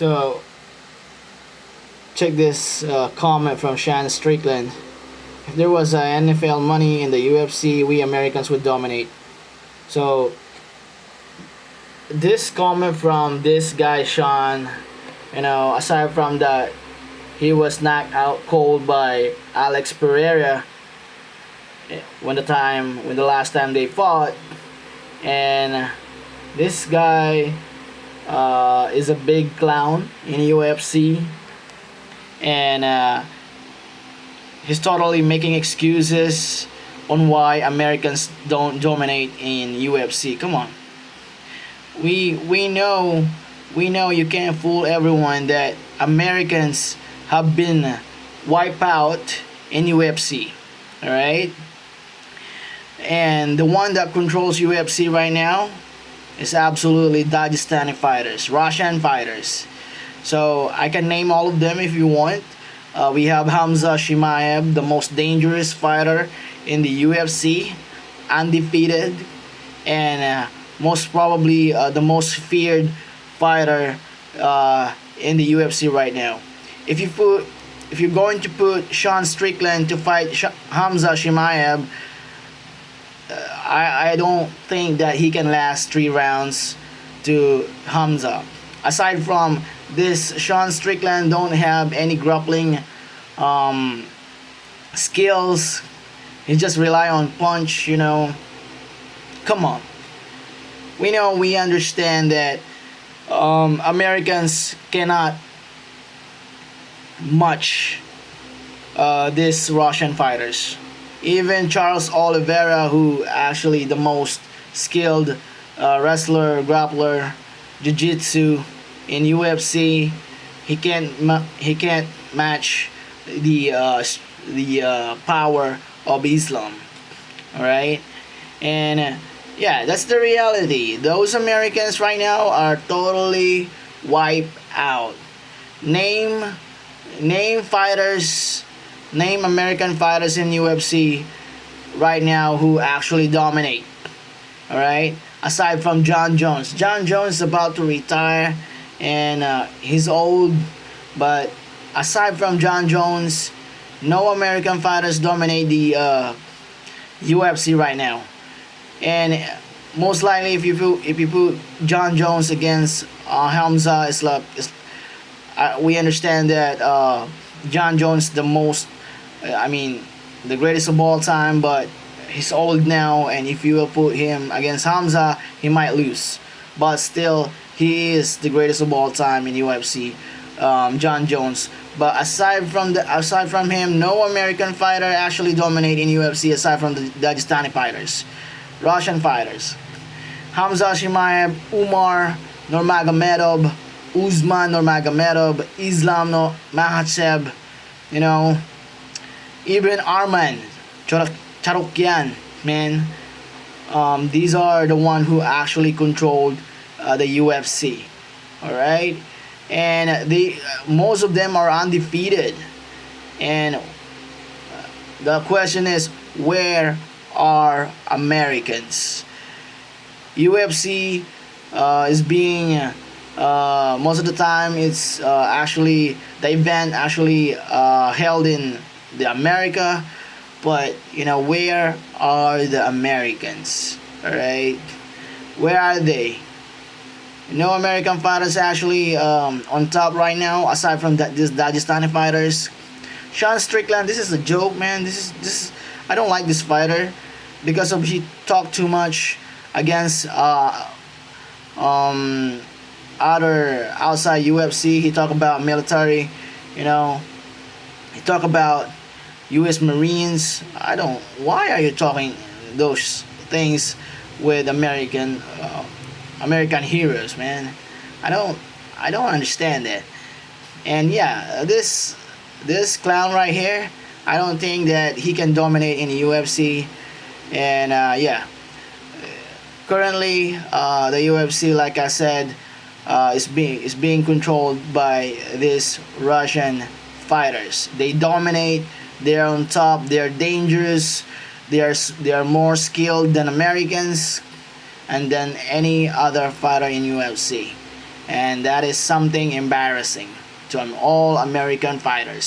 So check this comment from Strickland. If there was NFL money in the UFC, we Americans would dominate. So this comment from this guy Sean, aside from that he was knocked out cold by Alex Pereira when the last time they fought, and this guy is a big clown in UFC, and he's totally making excuses on why Americans don't dominate in UFC. Come on, we know you can't fool everyone that Americans have been wiped out in UFC. All right, and the one that controls UFC right now is absolutely Dagestani fighters, Russian fighters. So I can name all of them if you want. We have Hamza Chimaev, the most dangerous fighter in the UFC, undefeated, and most probably the most feared fighter in the UFC right now. If you're going to put Sean Strickland to fight Hamza Chimaev, I don't think that he can last 3 rounds to Hamza. Aside from this, Sean Strickland don't have any grappling skills. He just rely on punch. Come on. We understand that Americans cannot match these Russian fighters. Even Charles Oliveira, who actually the most skilled wrestler, grappler, jiu-jitsu in UFC, he can't match the power of Islam. All right, and yeah, that's the reality. Those Americans right now are totally wiped out. Name fighters, name American fighters in UFC right now who actually dominate. All right, aside from John Jones. John Jones is about to retire, and he's old. But aside from John Jones, no American fighters dominate the UFC right now. And most likely, if you put John Jones against Hamza, we understand that John Jones the most, the greatest of all time, but he's old now, and if you will put him against Hamza, he might lose. But still, he is the greatest of all time in UFC, John Jones. But aside from him, no American fighter actually dominate in UFC aside from the Dagestani fighters, Russian fighters. Hamza Chimaev, Umar Nurmagomedov, Usman Nurmagomedov, Islam no Makhachev, even Arman Charokyan, man. These are the one who actually controlled the UFC. All right, and most of them are undefeated. And the question is, where are Americans? UFC is being most of the time it's actually the event actually held in the America, but where are the Americans? All right, where are they? No American fighters actually on top right now aside from this Dagestani fighters. Sean Strickland, this is a joke, man. This is I don't like this fighter because of he talked too much against other outside UFC. He talk about military, he talk about U.S. Marines. Why are you talking those things with American heroes, man? I don't understand that. And yeah, this clown right here, I don't think that he can dominate in the UFC. And yeah, currently the UFC, like I said, is being controlled by these Russian fighters. They dominate. They're on top. They're dangerous. They are more skilled than Americans and than any other fighter in UFC. and that is something embarrassing to an all American fighters.